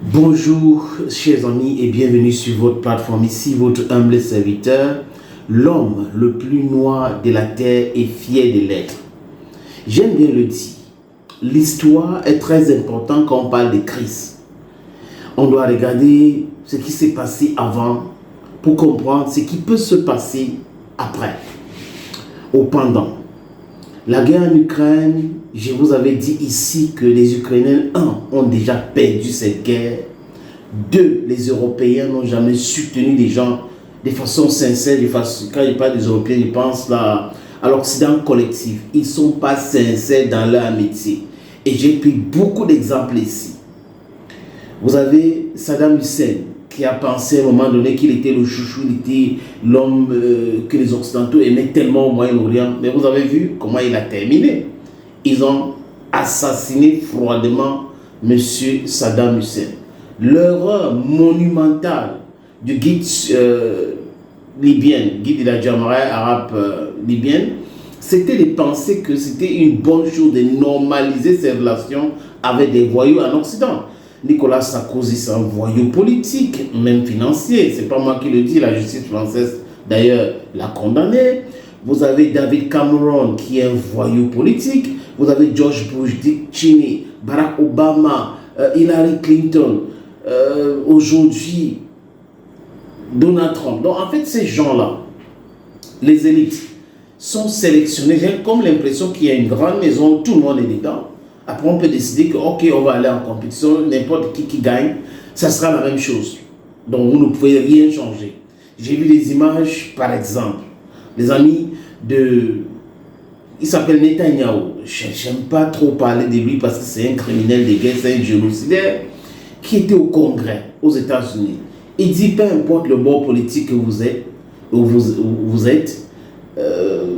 Bonjour chers amis et bienvenue sur votre plateforme, ici votre humble serviteur, l'homme le plus noir de la terre et fier de l'être. J'aime bien le dire, l'histoire est très importante quand on parle de Christ. On doit regarder ce qui s'est passé avant pour comprendre ce qui peut se passer après ou pendant. La guerre en Ukraine, je vous avais dit ici que les Ukrainiens, ont déjà perdu cette guerre. 2, les Européens n'ont jamais soutenu les gens de façon sincère. Quand je parle des Européens, je pense là à l'Occident collectif. Ils ne sont pas sincères dans leur métier. Et j'ai pris beaucoup d'exemples ici. Vous avez Saddam Hussein qui a pensé à un moment donné qu'il était le chouchou, il était l'homme que les Occidentaux aimaient tellement au Moyen-Orient. Mais vous avez vu comment il a terminé. Ils ont assassiné froidement M. Saddam Hussein. L'erreur monumentale du guide libyen, guide de la Jamaïa arabe libyenne, c'était de penser que c'était une bonne chose de normaliser ses relations avec des voyous en Occident. Nicolas Sarkozy, c'est un voyou politique, même financier. Ce n'est pas moi qui le dis, la justice française d'ailleurs l'a condamné. Vous avez David Cameron qui est un voyou politique. Vous avez George Bush, Dick Cheney, Barack Obama, Hillary Clinton, aujourd'hui Donald Trump. Donc en fait ces gens-là, les élites, sont sélectionnés. J'ai comme l'impression qu'il y a une grande maison, tout le monde est dedans. Après, on peut décider que, ok, on va aller en compétition, n'importe qui gagne, ça sera la même chose. Donc, vous ne pouvez rien changer. J'ai vu des images, par exemple, des amis il s'appelle Netanyahu. J'aime pas trop parler de lui parce que c'est un criminel de guerre, c'est un génocidaire qui était au Congrès, aux États-Unis. Il dit, peu importe le bord politique que vous êtes,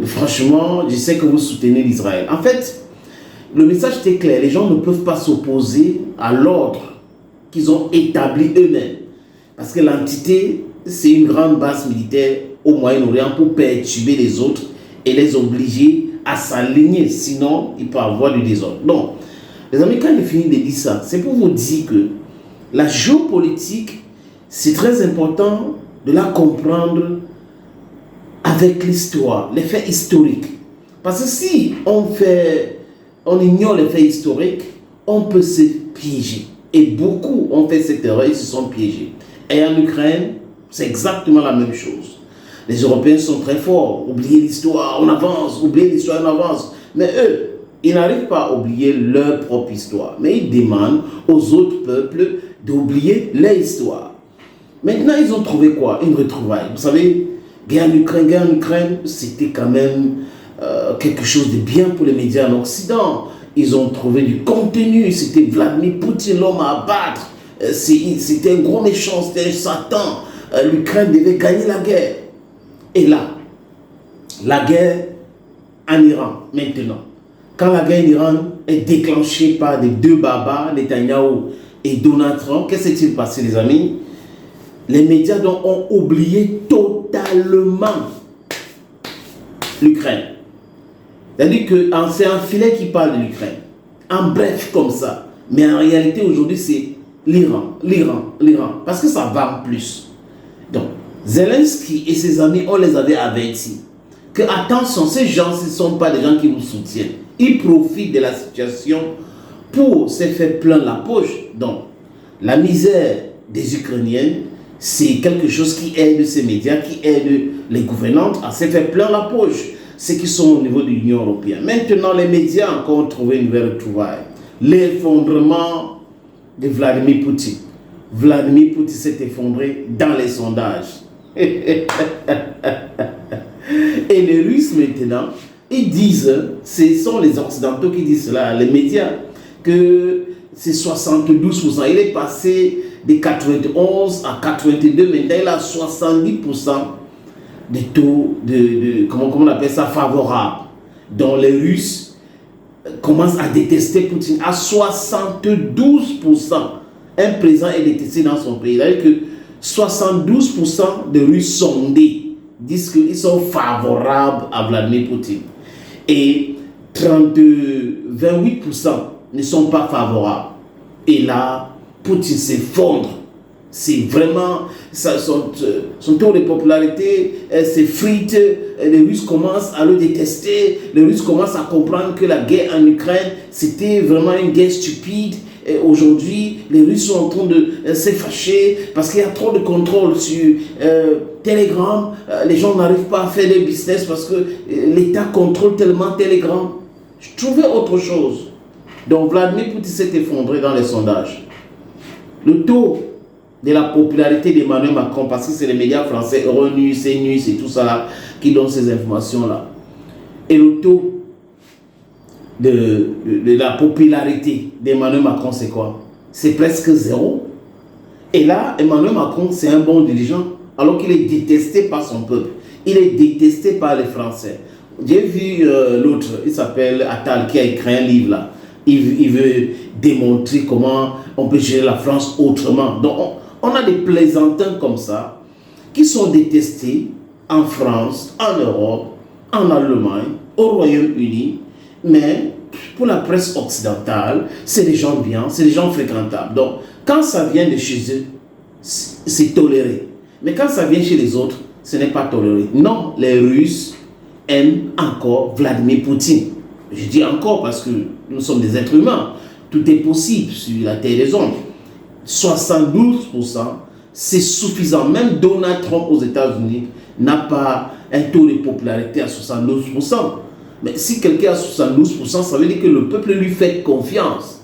franchement, je sais que vous soutenez l'Israël. En fait, le message était clair, les gens ne peuvent pas s'opposer à l'ordre qu'ils ont établi eux-mêmes. Parce que l'entité, c'est une grande base militaire au Moyen-Orient pour perturber les autres et les obliger à s'aligner, sinon il peut y avoir du désordre. Donc, les amis, quand il finit de dire ça, c'est pour vous dire que la géopolitique, c'est très important de la comprendre avec l'histoire, les faits historiques. Parce que si on ignore les faits historiques, on peut se piéger. Et beaucoup ont fait cette erreur, ils se sont piégés. Et en Ukraine, c'est exactement la même chose. Les Européens sont très forts. Oubliez l'histoire, on avance. Oubliez l'histoire, on avance. Mais eux, ils n'arrivent pas à oublier leur propre histoire. Mais ils demandent aux autres peuples d'oublier leur histoire. Maintenant, ils ont trouvé quoi? Une retrouvaille. Vous savez, guerre en Ukraine, c'était quand même quelque chose de bien pour les médias en Occident. Ils ont trouvé du contenu. C'était Vladimir Poutine, l'homme à abattre. C'était un gros méchant, c'était un Satan. L'Ukraine devait gagner la guerre. Et là, la guerre en Iran, maintenant. Quand la guerre en Iran est déclenchée par les deux barbares, Netanyahu et Donald Trump, qu'est-ce qui s'est passé, les amis? Les médias ont oublié totalement l'Ukraine. C'est-à-dire que c'est un filet qui parle de l'Ukraine. En bref, comme ça. Mais en réalité, aujourd'hui, c'est l'Iran. Parce que ça va en plus. Donc, Zelensky et ses amis, on les avait avertis que, attention, ces gens, ce ne sont pas des gens qui vous soutiennent. Ils profitent de la situation pour se faire plein la poche. Donc, la misère des Ukrainiens, c'est quelque chose qui aide ces médias, qui aide les gouvernantes à se faire plein la poche. Ceux qui sont au niveau de l'Union européenne. Maintenant, les médias ont encore trouvé une nouvelle retrouvaille. L'effondrement de Vladimir Poutine. Vladimir Poutine s'est effondré dans les sondages. Et les Russes, maintenant, ils disent, ce sont les Occidentaux qui disent cela, les médias, que c'est 72%. Il est passé de 91 à 82, maintenant il a 70% des taux comment on appelle ça, favorables. Donc les Russes commencent à détester Poutine à 72%. Un président est détesté dans son pays. C'est-à-dire que 72% de Russes sondés disent qu'ils sont favorables à Vladimir Poutine. Et 28% ne sont pas favorables. Et là, Poutine s'effondre. C'est vraiment, son taux de popularité s'effrite, les Russes commencent à le détester, les Russes commencent à comprendre que la guerre en Ukraine, c'était vraiment une guerre stupide. Et aujourd'hui, les Russes sont en train de se fâcher parce qu'il y a trop de contrôle sur Telegram. Les gens n'arrivent pas à faire des business parce que l'État contrôle tellement Telegram. Je trouvais autre chose. Donc Vladimir Poutine s'est effondré dans les sondages. Le taux de la popularité d'Emmanuel Macron, parce que c'est les médias français, Euronews, CNews et tout ça là, qui donnent ces informations-là. Et le taux de la popularité d'Emmanuel Macron, c'est quoi? C'est presque zéro. Et là, Emmanuel Macron, c'est un bon dirigeant, alors qu'il est détesté par son peuple. Il est détesté par les Français. J'ai vu l'autre, il s'appelle Attal, qui a écrit un livre là. Il veut démontrer comment on peut gérer la France autrement. Donc, on a des plaisantins comme ça qui sont détestés en France, en Europe, en Allemagne, au Royaume-Uni, mais pour la presse occidentale, c'est des gens bien, c'est des gens fréquentables. Donc, quand ça vient de chez eux, c'est toléré. Mais quand ça vient chez les autres, ce n'est pas toléré. Non, les Russes aiment encore Vladimir Poutine. Je dis encore parce que nous sommes des êtres humains. Tout est possible sur la terre des hommes. 72%, c'est suffisant. Même Donald Trump aux États-Unis n'a pas un taux de popularité à 72%. Mais si quelqu'un a 72%, ça veut dire que le peuple lui fait confiance.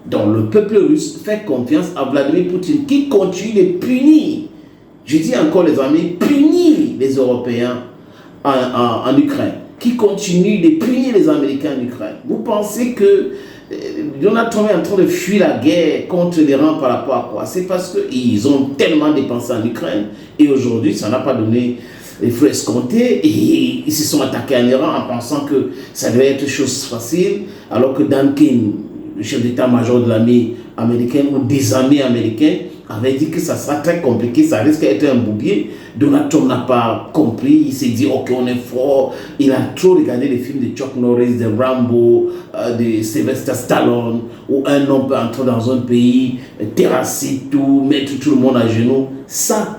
Donc le peuple russe fait confiance à Vladimir Poutine qui continue de punir. Je dis encore les amis, punir les Européens en Ukraine, qui continue de punir les Américains en Ukraine. Vous pensez que Donald Trump est en train de fuir la guerre contre l'Iran par rapport à quoi? C'est parce qu'ils ont tellement dépensé en Ukraine et aujourd'hui, ça n'a pas donné les fruits escomptés et ils se sont attaqués en Iran en pensant que ça devait être chose facile, alors que Duncan, le chef d'état-major de l'armée américaine ou des armées américaines, avait dit que ça sera très compliqué, ça risque d'être un boubier. Donald Trump n'a pas compris, il s'est dit ok, on est fort. Il a trop regardé les films de Chuck Norris, de Rambo, de Sylvester Stallone, où un homme peut entrer dans un pays, terrasser tout, mettre tout le monde à genoux. Ça,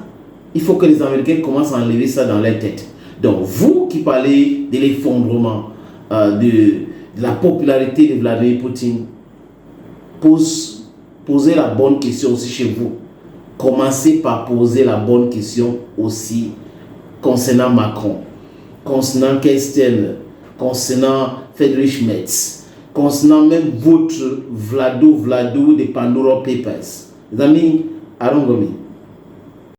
il faut que les Américains commencent à enlever ça dans leur tête. Donc vous qui parlez de l'effondrement, de la popularité de Vladimir Poutine, posez la bonne question aussi chez vous. Commencez par poser la bonne question aussi concernant Macron, concernant Kerstin, concernant Friedrich Merz, concernant même votre Vlado des Pandora Papers. Les amis, Arongomi.